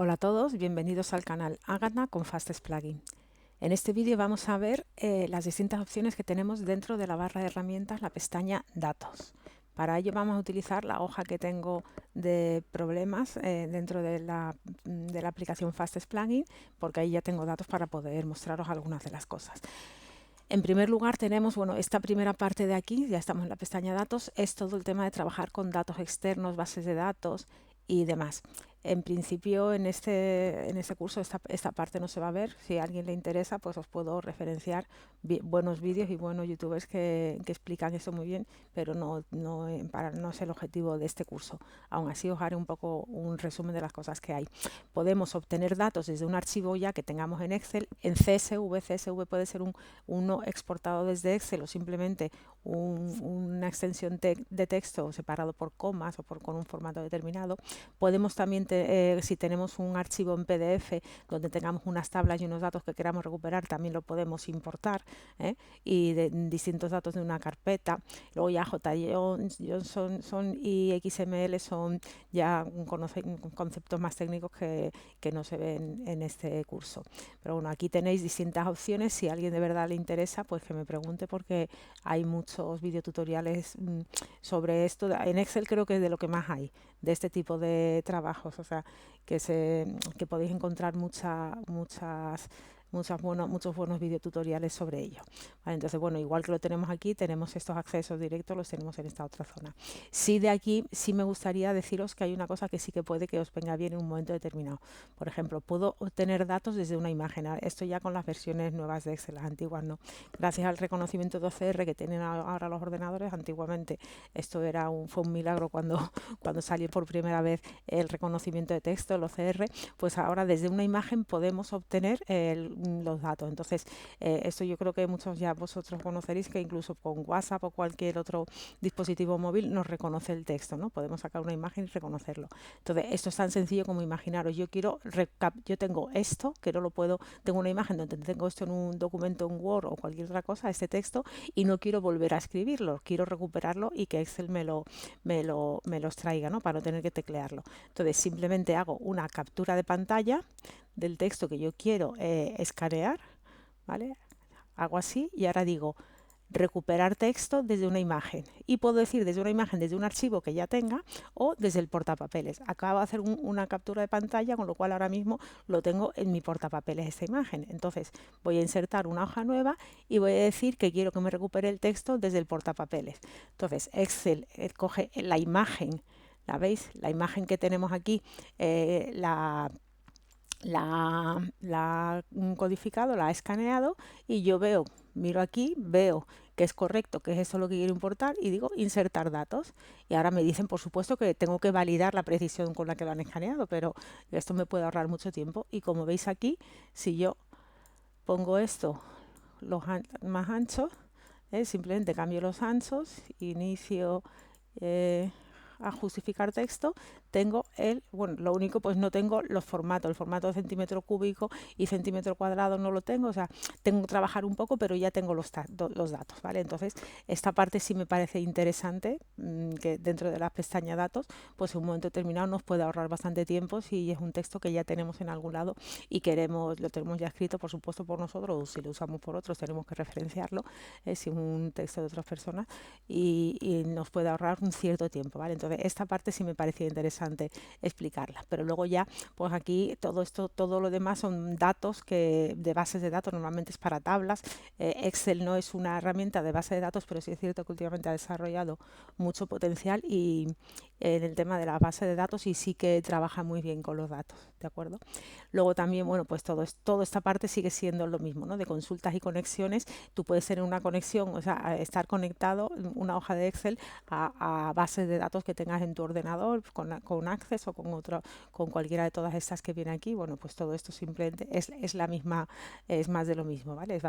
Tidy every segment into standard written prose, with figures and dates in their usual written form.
Hola a todos, bienvenidos al canal Agatha con Fastest Plugin. En este vídeo vamos a ver las distintas opciones que tenemos dentro de la barra de herramientas, la pestaña Datos. Para ello vamos a utilizar la hoja que tengo de problemas dentro de la aplicación Fastest Plugin, porque ahí ya tengo datos para poder mostraros algunas de las cosas. En primer lugar tenemos, bueno, esta primera parte de aquí, ya estamos en la pestaña Datos, es todo el tema de trabajar con datos externos, bases de datos y demás. En principio en este curso esta parte no se va a ver. Si a alguien le interesa, pues os puedo referenciar buenos vídeos y buenos youtubers que explican eso muy bien, pero no es el objetivo de este curso. Aún así os haré un poco un resumen de las cosas que hay. Podemos obtener datos desde un archivo ya que tengamos en Excel, en CSV. CSV puede ser uno exportado desde Excel o simplemente una extensión de texto separado por comas o con un formato determinado. Podemos también, si tenemos un archivo en PDF donde tengamos unas tablas y unos datos que queramos recuperar, también lo podemos importar, y de distintos datos de una carpeta. Luego ya JSON y XML son ya conceptos más técnicos que no se ven en este curso. Pero bueno, aquí tenéis distintas opciones. Si a alguien de verdad le interesa, pues que me pregunte, porque hay muchos videotutoriales sobre esto. En Excel creo que es de lo que más hay de este tipo de trabajos, o sea, que podéis encontrar muchos buenos videotutoriales sobre ello. Vale, entonces, bueno, igual que lo tenemos aquí, tenemos estos accesos directos, los tenemos en esta otra zona. Sí, de aquí sí me gustaría deciros que hay una cosa que sí que puede que os venga bien en un momento determinado. Por ejemplo, puedo obtener datos desde una imagen. Esto ya con las versiones nuevas de Excel, las antiguas no. Gracias al reconocimiento de OCR que tienen ahora los ordenadores, antiguamente esto fue un milagro cuando salió por primera vez el reconocimiento de texto, el OCR, pues ahora desde una imagen podemos obtener los datos. Entonces, esto yo creo que muchos ya vosotros conoceréis, que incluso con WhatsApp o cualquier otro dispositivo móvil nos reconoce el texto, ¿no? Podemos sacar una imagen y reconocerlo. Entonces, esto es tan sencillo como imaginaros, yo tengo esto, que no lo puedo, tengo una imagen donde tengo esto en un documento en Word o cualquier otra cosa, este texto, y no quiero volver a escribirlo, quiero recuperarlo y que Excel me los traiga, ¿no? Para no tener que teclearlo. Entonces, simplemente hago una captura de pantalla del texto que yo quiero escanear, ¿vale? Hago así y ahora digo recuperar texto desde una imagen, y puedo decir desde una imagen, desde un archivo que ya tenga, o desde el portapapeles. Acabo de hacer una captura de pantalla, con lo cual ahora mismo lo tengo en mi portapapeles esta imagen. Entonces voy a insertar una hoja nueva y voy a decir que quiero que me recupere el texto desde el portapapeles. Entonces Excel coge la imagen, ¿la veis? La imagen que tenemos aquí, la codificado, la ha escaneado, y yo miro aquí, veo que es correcto, que es eso lo que quiero importar, y digo insertar datos. Y ahora me dicen, por supuesto, que tengo que validar la precisión con la que lo han escaneado, pero esto me puede ahorrar mucho tiempo. Y como veis aquí, si yo pongo esto más ancho, simplemente cambio los anchos, inicio a justificar texto, tengo lo único, pues no tengo los formatos, el formato de centímetro cúbico y centímetro cuadrado no lo tengo, o sea, tengo que trabajar un poco, pero ya tengo los datos, ¿vale? Entonces, esta parte sí me parece interesante, que dentro de la pestaña datos, pues en un momento determinado nos puede ahorrar bastante tiempo si es un texto que ya tenemos en algún lado y lo tenemos ya escrito, por supuesto, por nosotros, o si lo usamos por otros, tenemos que referenciarlo, si es un texto de otras personas, y nos puede ahorrar un cierto tiempo, ¿vale? Entonces, esta parte sí me parecía interesante explicarla, pero luego ya, pues aquí todo lo demás son datos de bases de datos, normalmente es para tablas. Excel no es una herramienta de base de datos, pero sí es cierto que últimamente ha desarrollado mucho potencial en el tema de la base de datos, y sí que trabaja muy bien con los datos, ¿de acuerdo? Luego también, bueno, pues toda esta parte sigue siendo lo mismo, ¿no? De consultas y conexiones. Tú puedes tener una conexión, o sea, estar conectado una hoja de Excel a bases de datos que tengas en tu ordenador con Access o con cualquiera de todas estas que viene aquí. Bueno, pues todo esto simplemente es la misma, es más de lo mismo, ¿vale?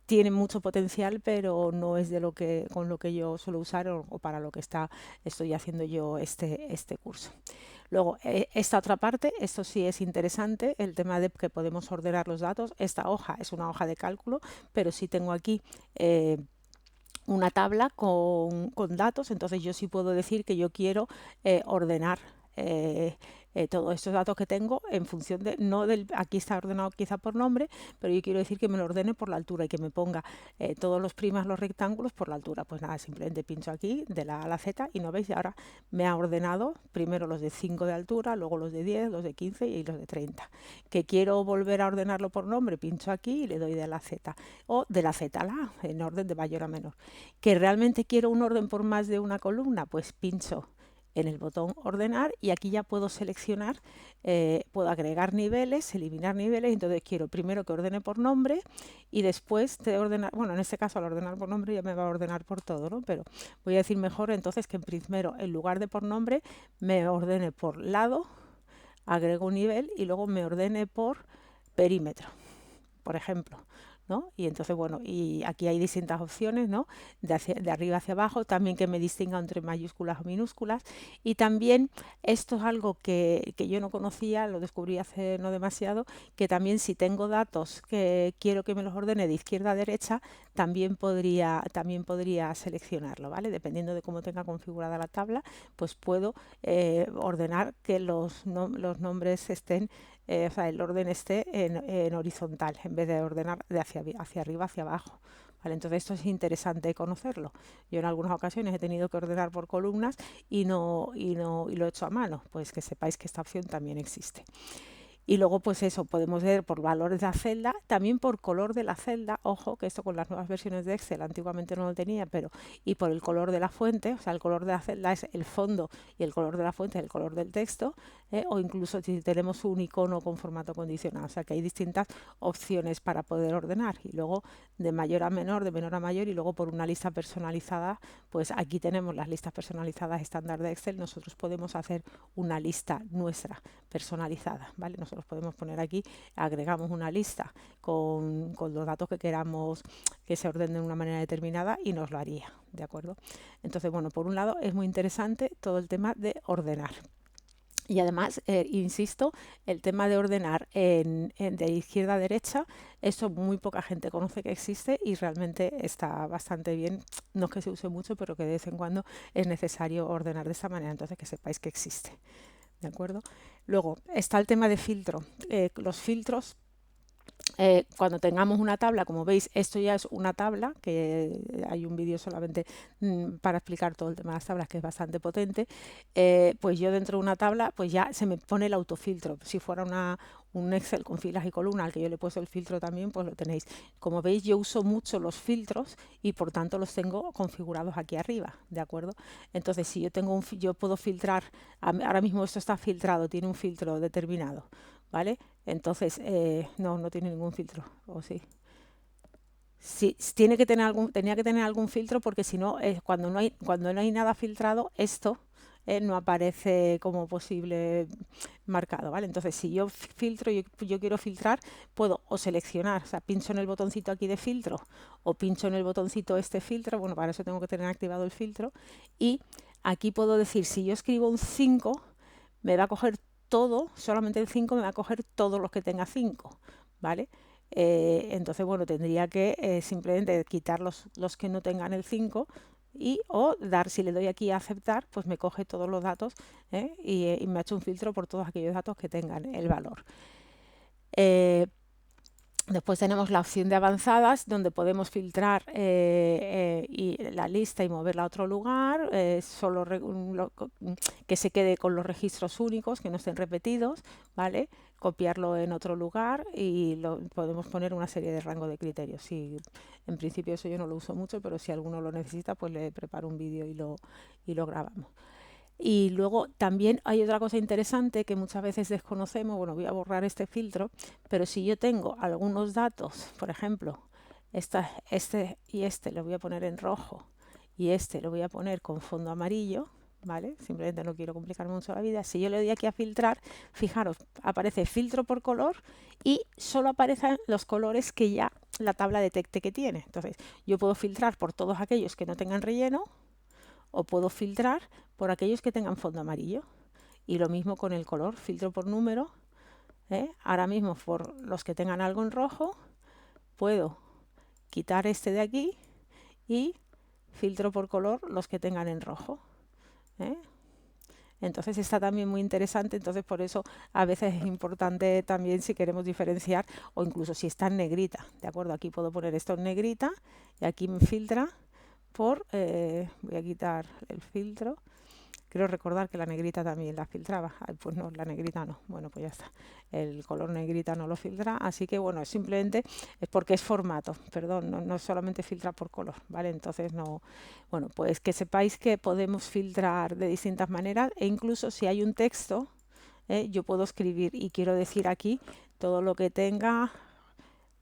Tiene mucho potencial, pero no es con lo que yo suelo usar o para lo que estoy haciendo yo este curso. Luego, esta otra parte, esto sí es interesante, el tema de que podemos ordenar los datos. Esta hoja es una hoja de cálculo, pero sí tengo aquí una tabla con datos, entonces yo sí puedo decir que yo quiero ordenar todos estos datos que tengo en función de, no del, aquí está ordenado quizá por nombre, pero yo quiero decir que me lo ordene por la altura y que me ponga todos los primas, los rectángulos por la altura. Pues nada, simplemente pincho aquí de la A a la Z y no veis, y ahora me ha ordenado primero los de 5 de altura, luego los de 10, los de 15 y los de 30. Que quiero volver a ordenarlo por nombre, pincho aquí y le doy de la Z o de la Z a la A, en orden de mayor a menor. Que realmente quiero un orden por más de una columna, pues pincho en el botón ordenar y aquí ya puedo seleccionar, puedo agregar niveles, eliminar niveles. Entonces quiero primero que ordene por nombre y después de ordenar, bueno, en este caso al ordenar por nombre ya me va a ordenar por todo, ¿no? Pero voy a decir mejor entonces que primero en lugar de por nombre me ordene por lado, agrego un nivel y luego me ordene por perímetro, por ejemplo, ¿no? Y entonces, bueno, y aquí hay distintas opciones, ¿no? De arriba hacia abajo, también que me distinga entre mayúsculas o minúsculas. Y también, esto es algo que yo no conocía, lo descubrí hace no demasiado, que también si tengo datos que quiero que me los ordene de izquierda a derecha, también podría seleccionarlo, ¿vale? Dependiendo de cómo tenga configurada la tabla, pues puedo ordenar que los nombres estén o sea, el orden esté en horizontal en vez de ordenar de hacia arriba hacia abajo. ¿Vale? Entonces esto es interesante conocerlo. Yo en algunas ocasiones he tenido que ordenar por columnas y lo he hecho a mano. Pues que sepáis que esta opción también existe. Y luego, pues eso, podemos ver por valores de la celda, también por color de la celda. Ojo, que esto con las nuevas versiones de Excel antiguamente no lo tenía, pero y por el color de la fuente, o sea, el color de la celda es el fondo y el color de la fuente es el color del texto, o incluso si tenemos un icono con formato condicional. O sea, que hay distintas opciones para poder ordenar. Y luego de mayor a menor, de menor a mayor, y luego por una lista personalizada, pues aquí tenemos las listas personalizadas estándar de Excel. Nosotros podemos hacer una lista nuestra personalizada, ¿vale? Nosotros podemos poner aquí, agregamos una lista con los datos que queramos que se ordenen de una manera determinada y nos lo haría, ¿de acuerdo? Entonces, bueno, por un lado es muy interesante todo el tema de ordenar. Y además, insisto, el tema de ordenar de izquierda a derecha, eso muy poca gente conoce que existe y realmente está bastante bien. No es que se use mucho, pero que de vez en cuando es necesario ordenar de esta manera, entonces que sepáis que existe. ¿De acuerdo? Luego está el tema de filtro. Los filtros, cuando tengamos una tabla, como veis, esto ya es una tabla, que hay un vídeo solamente para explicar todo el tema de las tablas, que es bastante potente. Pues yo dentro de una tabla, pues ya se me pone el autofiltro. Si fuera un Excel con filas y columnas, al que yo le he puesto el filtro también, pues lo tenéis. Como veis, yo uso mucho los filtros y por tanto los tengo configurados aquí arriba, ¿de acuerdo? Entonces, si yo tengo yo puedo filtrar, ahora mismo esto está filtrado, tiene un filtro determinado, ¿vale? Entonces, no tiene ningún filtro, ¿o sí? Sí, tenía que tener algún filtro porque si no, cuando no hay nada filtrado, esto no aparece como posible marcado, ¿vale? Entonces, si yo filtro, yo quiero filtrar, puedo o seleccionar, o sea, pincho en el botoncito aquí de filtro o pincho en el botoncito este filtro, bueno, para eso tengo que tener activado el filtro y aquí puedo decir, si yo escribo un 5, me va a coger todo, solamente el 5 me va a coger todos los que tenga 5, ¿vale? Entonces, bueno, tendría que simplemente quitar los que no tengan el 5 o si le doy aquí a aceptar, pues me coge todos los datos y me ha hecho un filtro por todos aquellos datos que tengan el valor. Después tenemos la opción de avanzadas, donde podemos filtrar y la lista y moverla a otro lugar, que se quede con los registros únicos, que no estén repetidos, ¿vale? Copiarlo en otro lugar y podemos poner una serie de rango de criterios. Sí, en principio eso yo no lo uso mucho, pero si alguno lo necesita, pues le preparo un vídeo y lo grabamos. Y luego también hay otra cosa interesante que muchas veces desconocemos. Bueno, voy a borrar este filtro, pero si yo tengo algunos datos, por ejemplo, este y este lo voy a poner en rojo y este lo voy a poner con fondo amarillo, ¿vale? Simplemente no quiero complicar mucho la vida. Si yo le doy aquí a filtrar, fijaros, aparece filtro por color y solo aparecen los colores que ya la tabla detecte que tiene. Entonces, yo puedo filtrar por todos aquellos que no tengan relleno, o puedo filtrar por aquellos que tengan fondo amarillo. Y lo mismo con el color, filtro por número. Ahora mismo por los que tengan algo en rojo, puedo quitar este de aquí y filtro por color los que tengan en rojo. Entonces está también muy interesante, entonces por eso a veces es importante también si queremos diferenciar o incluso si está en negrita, ¿de acuerdo? Aquí puedo poner esto en negrita y aquí me filtra por, voy a quitar el filtro. Quiero recordar que la negrita también la filtraba. Ay, pues no, la negrita no. Bueno, pues ya está. El color negrita no lo filtra. Así que bueno, simplemente es porque es formato. Perdón, no solamente filtra por color, ¿vale? Entonces no. Bueno, pues que sepáis que podemos filtrar de distintas maneras e incluso si hay un texto, yo puedo escribir y quiero decir aquí todo lo que tenga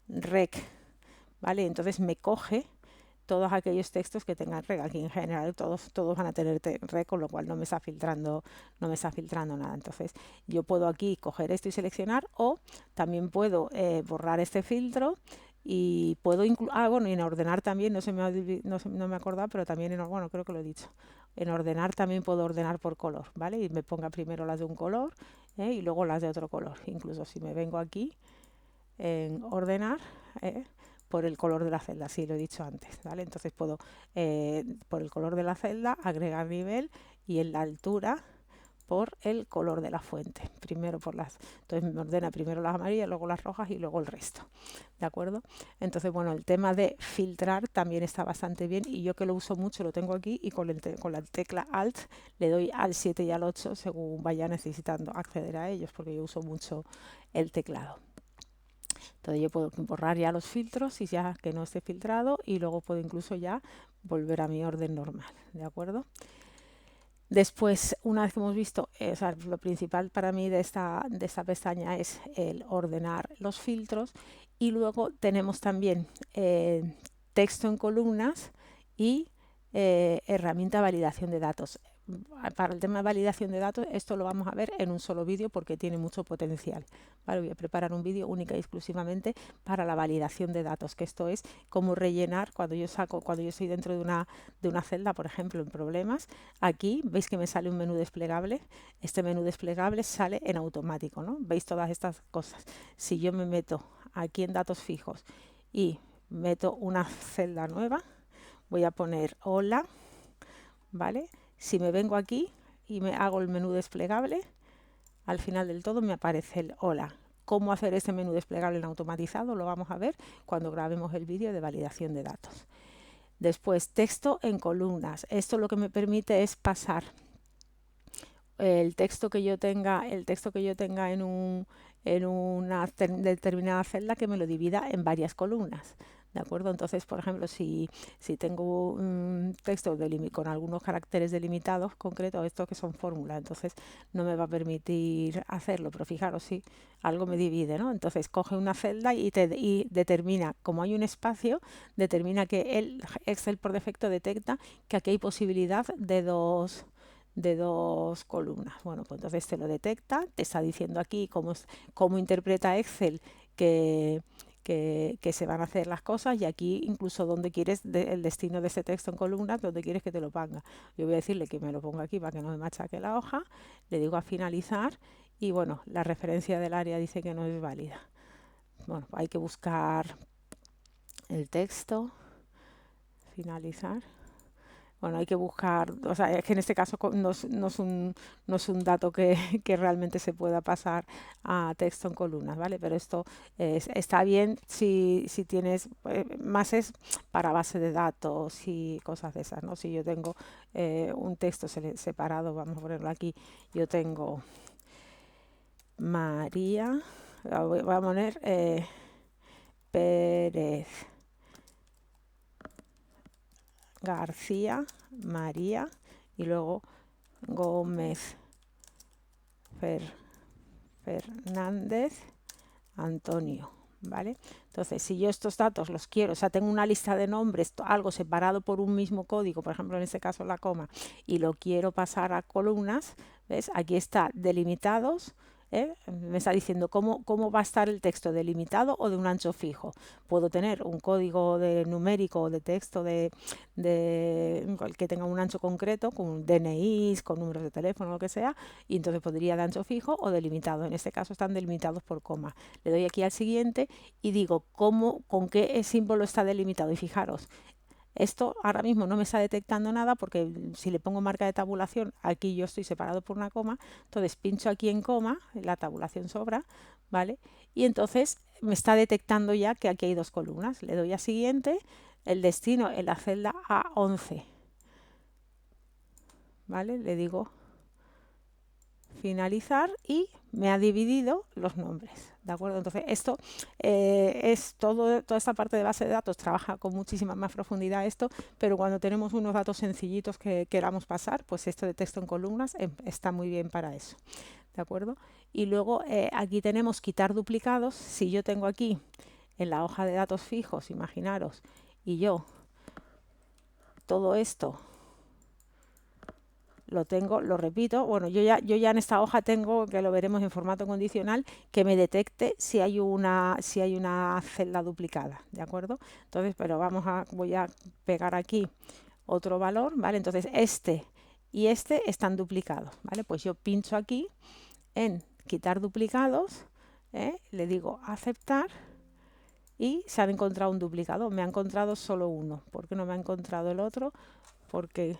rec, ¿vale? Entonces me coge todos aquellos textos que tengan rec. Aquí en general todos van a tener rec, con lo cual no me está filtrando nada. Entonces yo puedo aquí coger esto y seleccionar, o también puedo borrar este filtro y puedo incluir, bueno, y en ordenar también, no me acordaba, pero también bueno, creo que lo he dicho. En ordenar también puedo ordenar por color, ¿vale? Y me ponga primero las de un color y luego las de otro color. Incluso si me vengo aquí en ordenar, por el color de la celda, sí, lo he dicho antes, ¿vale? Entonces puedo, por el color de la celda, agregar nivel y en la altura por el color de la fuente. Entonces me ordena primero las amarillas, luego las rojas y luego el resto, ¿de acuerdo? Entonces, bueno, el tema de filtrar también está bastante bien y yo que lo uso mucho lo tengo aquí y con la tecla Alt le doy al 7 y al 8 según vaya necesitando acceder a ellos, porque yo uso mucho el teclado. Entonces yo puedo borrar ya los filtros y ya que no esté filtrado y luego puedo incluso ya volver a mi orden normal, ¿de acuerdo? Después, una vez que hemos visto, o sea, lo principal para mí de esta pestaña es el ordenar los filtros y luego tenemos también texto en columnas y herramienta de validación de datos. Para el tema de validación de datos, esto lo vamos a ver en un solo vídeo porque tiene mucho potencial. Vale, voy a preparar un vídeo única y exclusivamente para la validación de datos, que esto es cómo rellenar cuando yo estoy dentro de una celda, por ejemplo, en problemas. Aquí veis que me sale un menú desplegable. Este menú desplegable sale en automático, ¿no? Veis todas estas cosas. Si yo me meto aquí en datos fijos y meto una celda nueva, voy a poner hola, ¿vale? Si me vengo aquí y me hago el menú desplegable, al final del todo me aparece el hola. ¿Cómo hacer este menú desplegable en automatizado? Lo vamos a ver cuando grabemos el vídeo de validación de datos. Después, texto en columnas. Esto lo que me permite es pasar el texto que yo tenga en una determinada celda, que me lo divida en varias columnas. ¿De acuerdo? Entonces, por ejemplo, si tengo un texto con algunos caracteres delimitados concretos, estos que son fórmulas, entonces no me va a permitir hacerlo, pero fijaros, si algo me divide, ¿no? Entonces coge una celda y determina, como hay un espacio, determina que el Excel por defecto detecta que aquí hay posibilidad de dos columnas. Bueno, pues entonces te lo detecta, te está diciendo aquí cómo interpreta Excel que se van a hacer las cosas, y aquí incluso donde quieres el destino de ese texto en columnas, donde quieres que te lo ponga. Yo voy a decirle que me lo ponga aquí para que no me machaque la hoja, le digo a finalizar y bueno, la referencia del área dice que no es válida. Bueno, hay que buscar el texto, finalizar. Bueno, hay que buscar, o sea, es que en este caso no es un dato que realmente se pueda pasar a texto en columnas, ¿vale? Pero esto está bien si tienes, más es para base de datos y cosas de esas, ¿no? Si yo tengo un texto separado, vamos a ponerlo aquí, yo tengo María, voy a poner Pérez García, María, y luego Gómez Fernández, Antonio, ¿vale? Entonces, si yo estos datos los quiero, o sea, tengo una lista de nombres, algo separado por un mismo código, por ejemplo, en este caso la coma, y lo quiero pasar a columnas, ¿ves? Aquí está delimitados. Me está diciendo cómo va a estar el texto, delimitado o de un ancho fijo. Puedo tener un código numérico o de texto que tenga un ancho concreto, con DNIs, con números de teléfono, lo que sea, y entonces podría de ancho fijo o delimitado. En este caso están delimitados por coma. Le doy aquí al siguiente y digo con qué símbolo está delimitado. Y fijaros, Esto ahora mismo no me está detectando nada porque si le pongo marca de tabulación, aquí yo estoy separado por una coma, entonces pincho aquí en coma, la tabulación sobra, ¿vale? Y entonces me está detectando ya que aquí hay dos columnas. Le doy a siguiente, el destino en la celda A11, ¿vale? Le digo finalizar y me ha dividido los nombres, ¿de acuerdo? Entonces esto es toda esta parte de base de datos, trabaja con muchísima más profundidad esto, pero cuando tenemos unos datos sencillitos que queramos pasar, pues esto de texto en columnas está muy bien para eso, ¿de acuerdo? Y luego aquí tenemos quitar duplicados. Si yo tengo aquí en la hoja de datos fijos, imaginaros, y yo todo esto lo tengo, lo repito, bueno, yo ya en esta hoja tengo, que lo veremos en formato condicional, que me detecte si hay una celda duplicada, ¿de acuerdo? Entonces, pero voy a pegar aquí otro valor, ¿vale? Entonces, este y este están duplicados, ¿vale? Pues yo pincho aquí en quitar duplicados, le digo aceptar y se ha encontrado un duplicado. Me ha encontrado solo uno. ¿Por qué no me ha encontrado el otro? Porque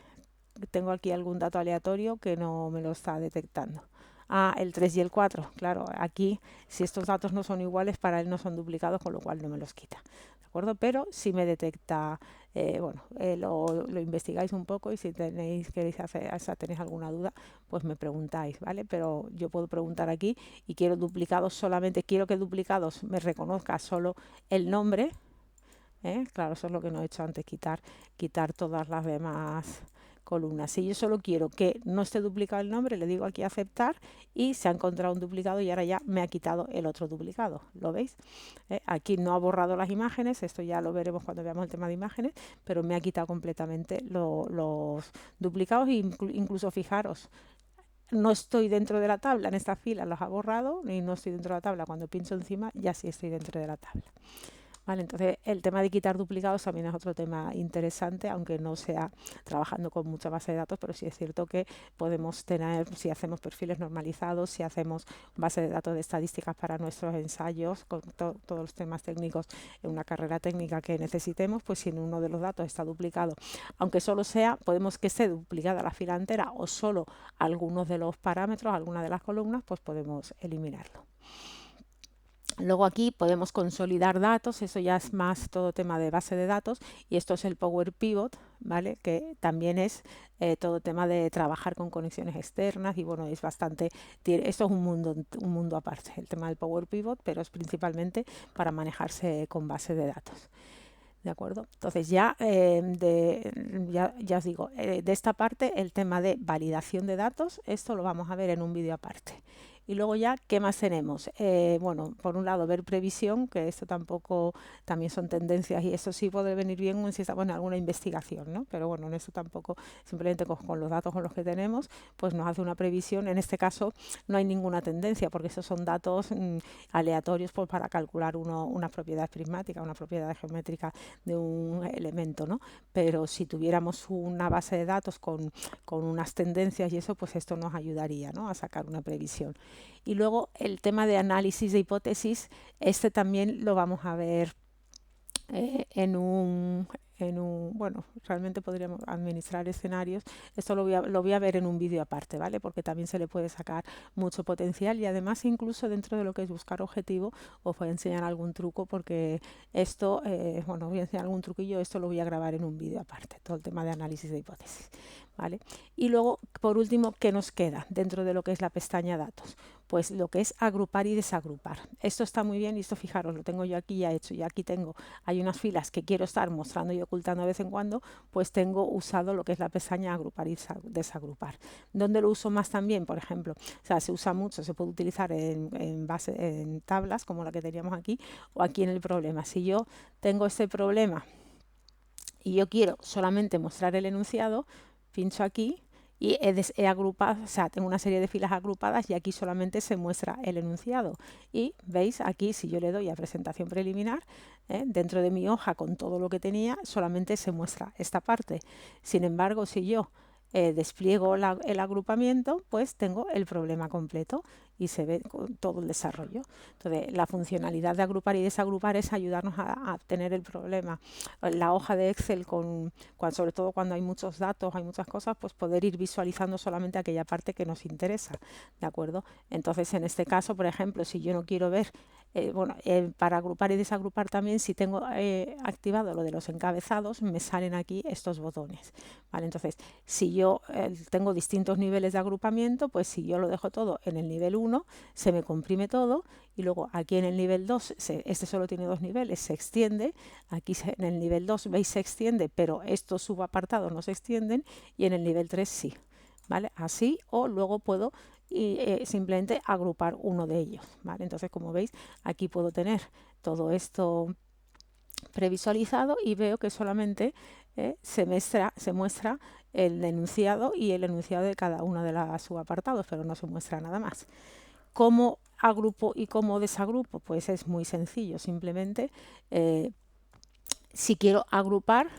tengo aquí algún dato aleatorio que no me lo está detectando. Ah, el 3 y el 4. Claro, aquí si estos datos no son iguales, para él no son duplicados, con lo cual no me los quita. ¿De acuerdo? Pero si me detecta, bueno, lo investigáis un poco y si queréis hacer, o sea, tenéis alguna duda, pues me preguntáis, ¿vale? Pero yo puedo preguntar aquí y quiero duplicados solamente, quiero que duplicados me reconozca solo el nombre. Claro, eso es lo que no he hecho antes, quitar todas las demás columnas. Si yo solo quiero que no esté duplicado el nombre, le digo aquí aceptar y se ha encontrado un duplicado y ahora ya me ha quitado el otro duplicado. ¿Lo veis? Aquí no ha borrado las imágenes, esto ya lo veremos cuando veamos el tema de imágenes, pero me ha quitado completamente los duplicados e incluso fijaros. No estoy dentro de la tabla, en esta fila los ha borrado y no estoy dentro de la tabla. Cuando pincho encima ya sí estoy dentro de la tabla. Vale, entonces el tema de quitar duplicados también es otro tema interesante, aunque no sea trabajando con mucha base de datos, pero sí es cierto que podemos tener, si hacemos perfiles normalizados, si hacemos base de datos de estadísticas para nuestros ensayos, con todos los temas técnicos en una carrera técnica que necesitemos, pues si en uno de los datos está duplicado, aunque solo sea, podemos que esté duplicada la fila entera o solo algunos de los parámetros, alguna de las columnas, pues podemos eliminarlo. Luego aquí podemos consolidar datos, eso ya es más todo tema de base de datos, y esto es el Power Pivot, ¿vale? Que también es todo tema de trabajar con conexiones externas y bueno, es bastante, esto es un mundo aparte, el tema del Power Pivot, pero es principalmente para manejarse con base de datos. ¿De acuerdo? Entonces ya os digo, de esta parte el tema de validación de datos, esto lo vamos a ver en un vídeo aparte. Y luego ya, ¿qué más tenemos? Bueno, por un lado, ver previsión, que esto tampoco, también son tendencias y eso sí puede venir bien si estamos en alguna investigación, ¿no? Pero bueno, en eso tampoco, simplemente con los datos con los que tenemos, pues nos hace una previsión. En este caso no hay ninguna tendencia porque esos son datos aleatorios pues, para calcular una propiedad prismática, una propiedad geométrica de un elemento, ¿no? Pero si tuviéramos una base de datos con unas tendencias y eso, pues esto nos ayudaría, ¿no? A sacar una previsión. Y luego el tema de análisis de hipótesis, este también lo vamos a ver bueno, realmente podríamos administrar escenarios. Esto lo voy a ver en un vídeo aparte, ¿vale? Porque también se le puede sacar mucho potencial y además incluso dentro de lo que es buscar objetivo os voy a enseñar algún truco porque esto, bueno, voy a enseñar algún truquillo, esto lo voy a grabar en un vídeo aparte, todo el tema de análisis de hipótesis, ¿vale? Y luego, por último, ¿qué nos queda dentro de lo que es la pestaña datos? Pues lo que es agrupar y desagrupar. Esto está muy bien y esto, fijaros, lo tengo yo aquí ya hecho. Y aquí hay unas filas que quiero estar mostrando y ocultando de vez en cuando, pues tengo usado lo que es la pestaña agrupar y desagrupar. ¿Dónde lo uso más también? Por ejemplo, o sea, se usa mucho, se puede utilizar en tablas como la que teníamos aquí o aquí en el problema. Si yo tengo este problema y yo quiero solamente mostrar el enunciado, pincho aquí y he agrupado, o sea, tengo una serie de filas agrupadas y aquí solamente se muestra el enunciado. Y veis aquí, si yo le doy a presentación preliminar, dentro de mi hoja con todo lo que tenía, solamente se muestra esta parte. Sin embargo, si yo despliego el agrupamiento, pues tengo el problema completo y se ve con todo el desarrollo. Entonces, la funcionalidad de agrupar y desagrupar es ayudarnos a tener el problema. La hoja de Excel, sobre todo cuando hay muchos datos, hay muchas cosas, pues poder ir visualizando solamente aquella parte que nos interesa, ¿de acuerdo? Entonces, en este caso, por ejemplo, si yo no quiero ver para agrupar y desagrupar también, si tengo activado lo de los encabezados, me salen aquí estos botones, ¿vale? Entonces, si yo tengo distintos niveles de agrupamiento, pues si yo lo dejo todo en el nivel 1, se me comprime todo, y luego aquí en el nivel 2, este solo tiene 2 niveles, se extiende, aquí en el nivel 2, veis, se extiende, pero estos subapartados no se extienden, y en el nivel 3 sí, ¿vale? Así, o luego puedo simplemente agrupar uno de ellos, ¿vale? Entonces, como veis, aquí puedo tener todo esto previsualizado y veo que solamente se muestra el enunciado y el enunciado de cada uno de los subapartados, pero no se muestra nada más. ¿Cómo agrupo y cómo desagrupo? Pues es muy sencillo, simplemente si quiero agrupar,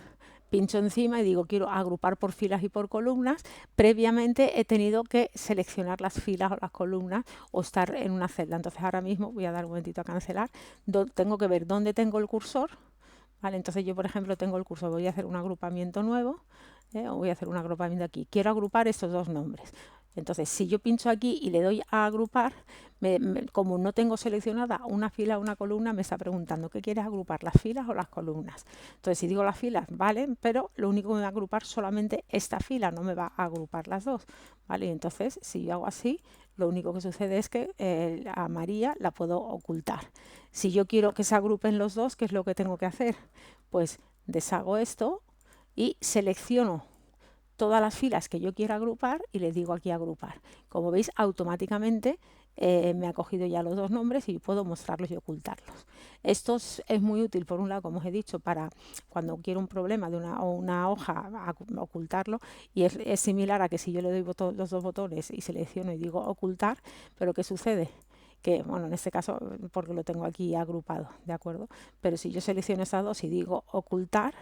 pincho encima y digo quiero agrupar por filas y por columnas. Previamente he tenido que seleccionar las filas o las columnas o estar en una celda. Entonces ahora mismo voy a dar un momentito a cancelar. Tengo que ver dónde tengo el cursor. ¿Vale? Entonces yo, por ejemplo, tengo el cursor, voy a hacer un agrupamiento nuevo, o voy a hacer un agrupamiento aquí. Quiero agrupar estos dos nombres. Entonces, si yo pincho aquí y le doy a agrupar, como no tengo seleccionada una fila o una columna, me está preguntando ¿qué quieres agrupar, las filas o las columnas? Entonces, si digo las filas, vale, pero lo único que me va a agrupar solamente esta fila, no me va a agrupar las dos, ¿vale? Y entonces, si yo hago así, lo único que sucede es que a María la puedo ocultar. Si yo quiero que se agrupen los dos, ¿qué es lo que tengo que hacer? Pues deshago esto y selecciono todas las filas que yo quiera agrupar y le digo aquí agrupar. Como veis, automáticamente me ha cogido ya los dos nombres y puedo mostrarlos y ocultarlos. Esto es muy útil, por un lado, como os he dicho, para cuando quiero un problema de una hoja, ocultarlo, y es similar a que si yo le doy los dos botones y selecciono y digo ocultar, pero ¿qué sucede? Que, bueno, en este caso, porque lo tengo aquí agrupado, ¿de acuerdo? Pero si yo selecciono estas dos y digo ocultar,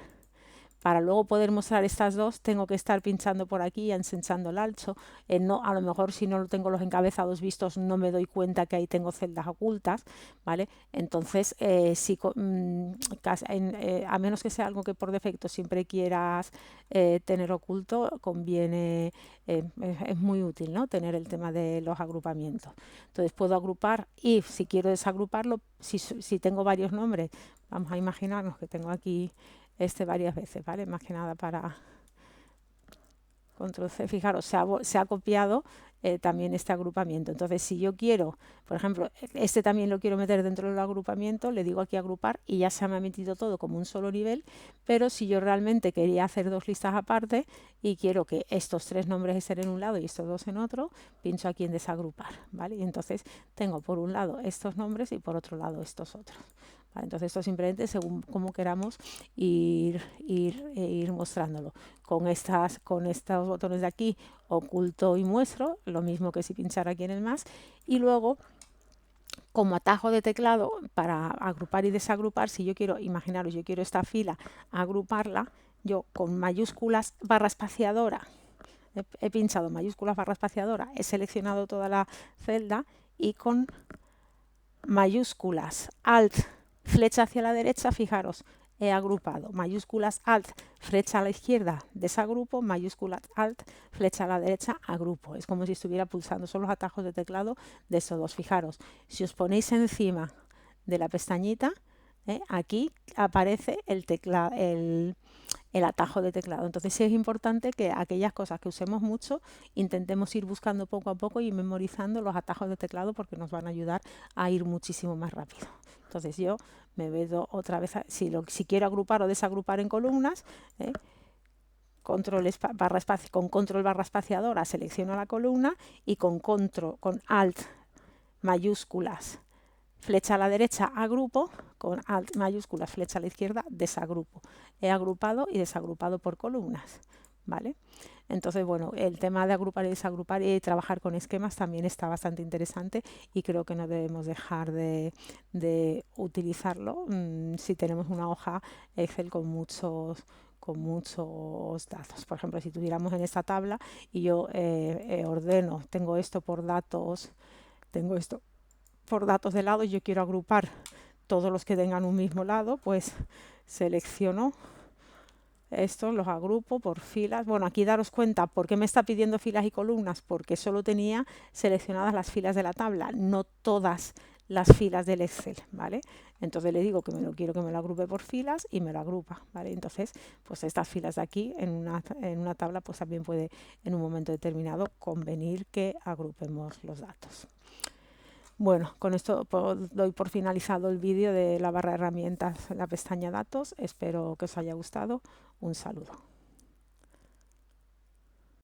para luego poder mostrar estas dos, tengo que estar pinchando por aquí y ensanchando el ancho. No, a lo mejor si no tengo los encabezados vistos, no me doy cuenta que ahí tengo celdas ocultas, ¿vale? Entonces, a menos que sea algo que por defecto siempre quieras tener oculto, conviene, es muy útil, ¿no? Tener el tema de los agrupamientos. Entonces, puedo agrupar y si quiero desagruparlo, si tengo varios nombres, vamos a imaginarnos que tengo aquí varias veces, ¿vale? Más que nada para control C. Fijaros, se ha copiado también este agrupamiento. Entonces, si yo quiero, por ejemplo, este también lo quiero meter dentro del agrupamiento, le digo aquí agrupar y ya se me ha metido todo como un solo nivel, pero si yo realmente quería hacer dos listas aparte y quiero que estos tres nombres estén en un lado y estos dos en otro, pincho aquí en desagrupar, ¿vale? Y entonces tengo por un lado estos nombres y por otro lado estos otros. ¿Vale? Entonces esto simplemente según como queramos ir mostrándolo. Con estos botones de aquí oculto y muestro, lo mismo que si pinchara aquí en el más, y luego como atajo de teclado para agrupar y desagrupar, si yo quiero, imaginaros, yo quiero esta fila agruparla, yo con mayúsculas barra espaciadora, he pinchado mayúsculas barra espaciadora, he seleccionado toda la celda y con mayúsculas alt flecha hacia la derecha, fijaros, he agrupado. Mayúsculas alt, flecha a la izquierda, desagrupo. Mayúsculas alt, flecha a la derecha, agrupo. Es como si estuviera pulsando. Son los atajos de teclado de estos dos. Fijaros, si os ponéis encima de la pestañita, aquí aparece el atajo de teclado. Entonces sí es importante que aquellas cosas que usemos mucho intentemos ir buscando poco a poco y memorizando los atajos de teclado porque nos van a ayudar a ir muchísimo más rápido. Entonces yo me veo otra vez, si quiero agrupar o desagrupar en columnas, con control barra espaciadora selecciono la columna y con alt mayúsculas flecha a la derecha agrupo, con alt mayúsculas flecha a la izquierda desagrupo. He agrupado y desagrupado por columnas, ¿vale? Entonces, bueno, el tema de agrupar y desagrupar y trabajar con esquemas también está bastante interesante y creo que no debemos dejar de utilizarlo si tenemos una hoja Excel con con muchos datos. Por ejemplo, si tuviéramos en esta tabla y yo ordeno, tengo esto por datos, tengo esto por datos de lado y yo quiero agrupar todos los que tengan un mismo lado, pues selecciono estos, los agrupo por filas. Bueno, aquí daros cuenta por qué me está pidiendo filas y columnas, porque solo tenía seleccionadas las filas de la tabla, no todas las filas del Excel, ¿vale? Entonces le digo que quiero que me lo agrupe por filas y me lo agrupa, ¿vale? Entonces, pues estas filas de aquí en una tabla, pues también puede en un momento determinado convenir que agrupemos los datos. Bueno, con esto doy por finalizado el vídeo de la barra de herramientas en la pestaña datos. Espero que os haya gustado. Un saludo.